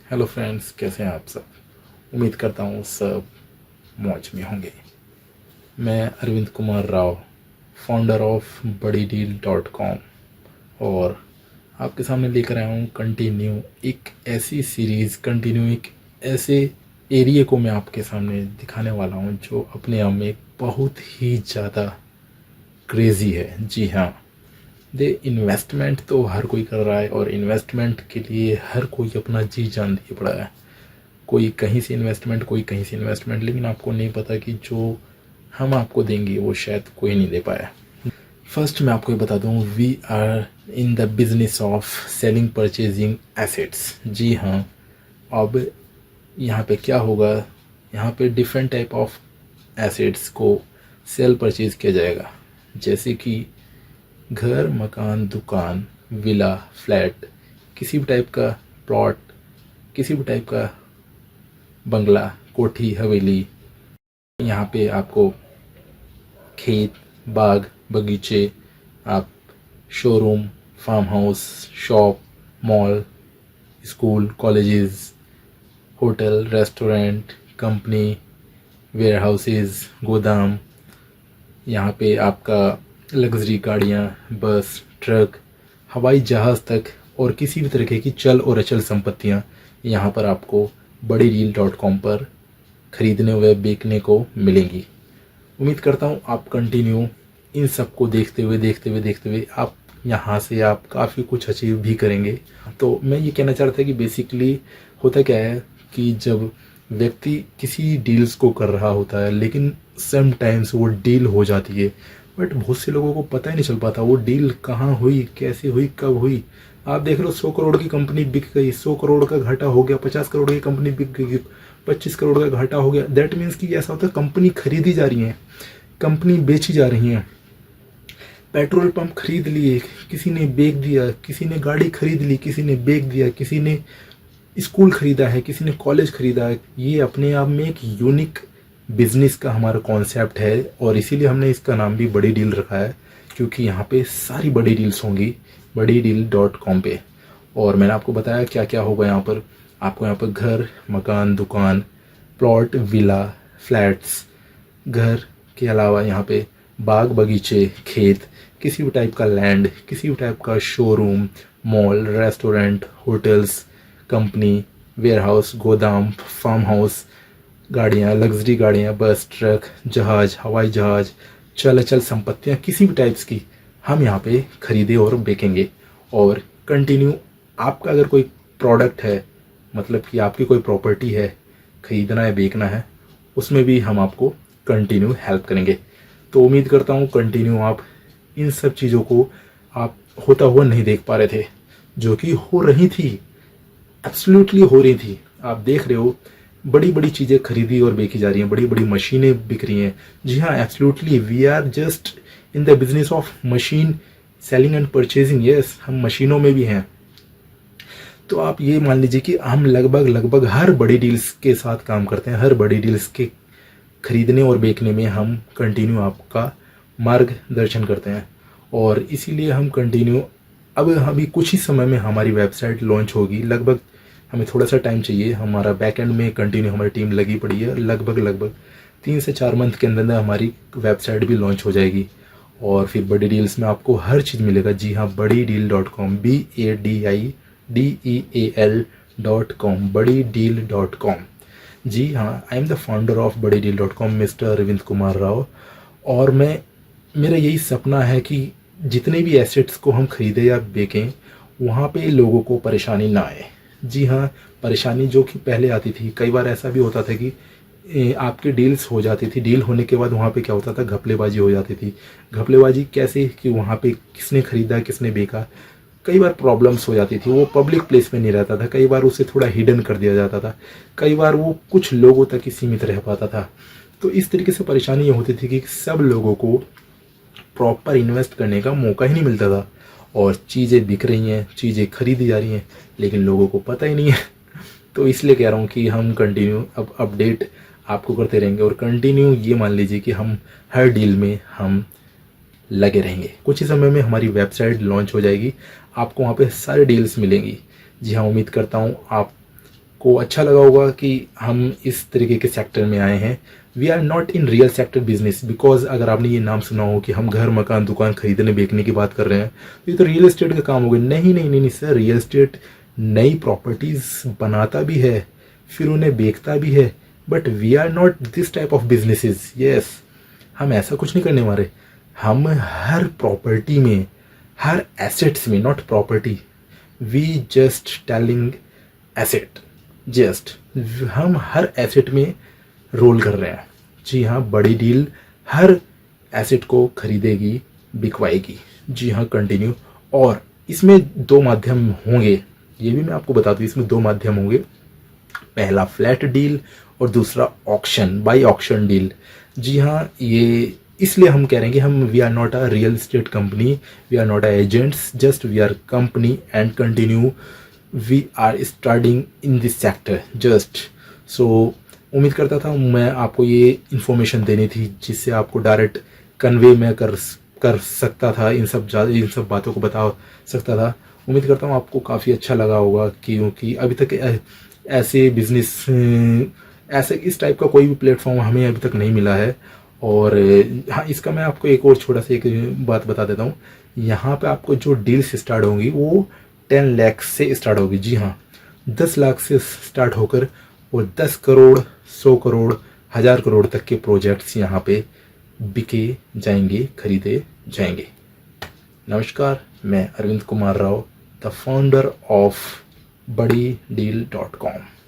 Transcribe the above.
Hello friends, कैसे हैं आप सब। उम्मीद करता हूँ सब मौज में होंगे। मैं Arvind Kumar Rao, founder of BuddyDeal.com, और आपके सामने लेकर आया हूँ कंटिन्यू एक ऐसी सीरीज़, कंटिन्यू एक ऐसे एरिया को मैं आपके सामने दिखाने वाला हूँ जो अपने आप में एक बहुत ही ज़्यादा क्रेज़ी है। जी हाँ, दे इन्वेस्टमेंट तो हर कोई कर रहा है और इन्वेस्टमेंट के लिए हर कोई अपना जी जान दिए पड़ा है। कोई कहीं से इन्वेस्टमेंट, कोई कहीं से इन्वेस्टमेंट, लेकिन आपको नहीं पता कि जो हम आपको देंगे वो शायद कोई नहीं दे पाया। फर्स्ट मैं आपको ये बता दूं, we are in the business of selling purchasing assets. जी हाँ, अब यहाँ पे क्या होगा, यहाँ पे डिफरेंट टाइप ऑफ एसेट्स को सेल परचेज किया जाएगा, जैसे कि घर, मकान, दुकान, विला, फ्लैट, किसी भी टाइप का प्लॉट, किसी भी टाइप का बंगला, कोठी, हवेली। यहाँ पे आपको खेत, बाग, बगीचे, आप showroom, farmhouse, shop, mall, school, colleges, hotel, restaurant, company, warehouses, गोदाम, यहाँ पे आपका लग्जरी गाड़ियाँ, बस, ट्रक, हवाई जहाज़ तक और किसी भी तरीके की चल और अचल संपत्तियाँ यहाँ पर आपको BuddyDeal.com पर खरीदने व बेचने को मिलेंगी। उम्मीद करता हूँ आप कंटिन्यू इन सब को देखते हुए आप यहाँ से आप काफ़ी कुछ अचीव भी करेंगे। तो मैं ये कहना चाह रहा था कि बेसिकली होता क्या है कि जब व्यक्ति किसी डील्स को कर रहा होता है, लेकिन समटाइम्स वो डील हो जाती है, बट बहुत से लोगों को पता ही नहीं चल पाता वो डील कहाँ हुई, कैसे हुई, कब हुई। आप देख रहे हो 100 करोड़ की कंपनी बिक गई, 100 करोड़ का घाटा हो गया, 50 करोड़ की कंपनी बिक गई, 25 करोड़ का घाटा हो गया। दैट मीन्स कि ऐसा होता है कंपनी खरीदी जा रही है, कंपनी बेची जा रही है। पेट्रोल पंप खरीद लिए, किसी ने बेच दिया, किसी ने गाड़ी खरीद ली, किसी ने बेच दिया, किसी ने स्कूल खरीदा है, किसी ने कॉलेज खरीदा है। ये अपने आप में एक यूनिक बिजनेस का हमारा कॉन्सेप्ट है और इसीलिए हमने इसका नाम भी बड़ी डील रखा है, क्योंकि यहाँ पे सारी बड़ी डील्स होंगी BuddyDeal.com पे। और मैंने आपको बताया क्या क्या होगा यहाँ पर। आपको यहाँ पर घर, मकान, दुकान, प्लॉट, विला, फ्लैट्स, घर के अलावा यहाँ पे बाग, बगीचे, खेत, किसी भी टाइप का लैंड, किसी भी टाइप का showroom, mall, restaurant, hotels, company, warehouse, गोदाम, फार्म हाउस, गाड़ियाँ, लग्जरी गाड़ियाँ, बस, ट्रक, जहाज, हवाई जहाज, चल अचल संपत्तियाँ किसी भी टाइप्स की हम यहाँ पे खरीदे और बेचेंगे। और कंटिन्यू आपका अगर कोई प्रोडक्ट है, मतलब कि आपकी कोई प्रॉपर्टी है, खरीदना है, बेचना है, उसमें भी हम आपको कंटिन्यू हेल्प करेंगे। तो उम्मीद करता हूँ कंटिन्यू आप इन सब चीज़ों को आप होता हुआ नहीं देख पा रहे थे, जो कि हो रही थी, एब्सोल्युटली हो रही थी। आप देख रहे हो बड़ी बड़ी चीज़ें खरीदी और बेची जा रही हैं, बड़ी बड़ी मशीनें बिक रही हैं। जी हाँ, absolutely we are just in the business of machine selling and purchasing. Yes, हम मशीनों में भी हैं। तो आप ये मान लीजिए कि हम लगभग हर बड़ी डील्स के साथ काम करते हैं। हर बड़ी डील्स के खरीदने और बेचने में हम कंटिन्यू आपका मार्गदर्शन करते हैं और इसीलिए हम कंटिन्यू अब अभी कुछ ही समय में हमारी वेबसाइट लॉन्च होगी। लगभग हमें थोड़ा सा टाइम चाहिए, हमारा बैकएंड में कंटिन्यू हमारी टीम लगी पड़ी है। लगभग 3 से 4 मंथ के अंदर हमारी वेबसाइट भी लॉन्च हो जाएगी और फिर बड़ी डील्स में आपको हर चीज़ मिलेगा। जी हाँ, BuddyDeal.com, BADIDEAL.com, BuddyDeal.com। जी हाँ, I am the founder of BuddyDeal.com, mister Arvind Kumar Rao. और मेरा यही सपना है कि जितने भी एसेट्स को हम खरीदें या बेचें, वहाँ पे लोगों को परेशानी ना आए। जी हाँ, परेशानी जो कि पहले आती थी, कई बार ऐसा भी होता था कि आपके डील्स हो जाती थी, डील होने के बाद वहाँ पे क्या होता था, घपलेबाजी हो जाती थी। घपलेबाजी कैसे कि वहाँ पे किसने खरीदा, किसने बेचा, कई बार प्रॉब्लम्स हो जाती थी। वो पब्लिक प्लेस में नहीं रहता था, कई बार उसे थोड़ा हिडन कर दिया जाता था, कई बार वो कुछ लोगों तक ही सीमित रह पाता था। तो इस तरीके से परेशानी ये होती थी कि सब लोगों को प्रॉपर इन्वेस्ट करने का मौका ही नहीं मिलता था और चीज़ें बिक रही हैं, चीज़ें खरीदी जा रही हैं, लेकिन लोगों को पता ही नहीं है। तो इसलिए कह रहा हूँ कि हम कंटिन्यू अब अपडेट आपको करते रहेंगे और कंटिन्यू ये मान लीजिए कि हम हर डील में हम लगे रहेंगे। कुछ ही समय में हमारी वेबसाइट लॉन्च हो जाएगी, आपको वहाँ पे सारी डील्स मिलेंगी। जी हाँ, उम्मीद करता हूँ आपको आपको अच्छा लगा होगा कि हम इस तरीके के सेक्टर में आए हैं। We are not in real sector business, because अगर आपने ये नाम सुना हो कि हम घर मकान दुकान खरीदने बेचने की बात कर रहे हैं तो ये तो रियल एस्टेट का काम हो गया। नहीं नहीं नहीं नहीं सर, रियल एस्टेट नई प्रॉपर्टीज बनाता भी है, फिर उन्हें बेचता भी है, but we are not this type of businesses. Yes, हम ऐसा कुछ नहीं करने वाले। हम हर प्रॉपर्टी में, हर एसेट्स में, not property, we just telling asset, just हम हर एसेट में रोल कर रहे हैं। जी हाँ, बड़ी डील हर एसेट को खरीदेगी, बिकवाएगी। जी हाँ, कंटिन्यू। और इसमें दो माध्यम होंगे, ये भी मैं आपको बता दूँ, इसमें दो माध्यम होंगे। पहला फ्लैट डील और दूसरा ऑक्शन, बाई ऑक्शन डील। जी हाँ, ये इसलिए हम कह रहे हैं कि हम we are not a real estate company, we are not a agents, just we are company and continue we are starting in this sector just. So उम्मीद करता था मैं आपको ये इन्फॉर्मेशन देनी थी जिससे आपको डायरेक्ट कन्वे मैं कर सकता था, इन सब बातों को बता सकता था। उम्मीद करता हूँ आपको काफ़ी अच्छा लगा होगा, क्योंकि अभी तक ऐसे बिजनेस, ऐसे इस टाइप का कोई भी प्लेटफॉर्म हमें अभी तक नहीं मिला है। और हाँ, इसका मैं आपको एक और छोटा सा एक बात बता देता हूँ। यहाँ पे आपको जो डील्स स्टार्ट होंगी वो 10 लाख से स्टार्ट होगी। जी हाँ, 10 लाख से स्टार्ट होकर वो 10 करोड़, 100 करोड़, 1000 करोड़ तक के प्रोजेक्ट्स यहाँ पे बिके जाएंगे, खरीदे जाएंगे। नमस्कार, मैं Arvind Kumar Rao, the founder of BuddyDeal.com।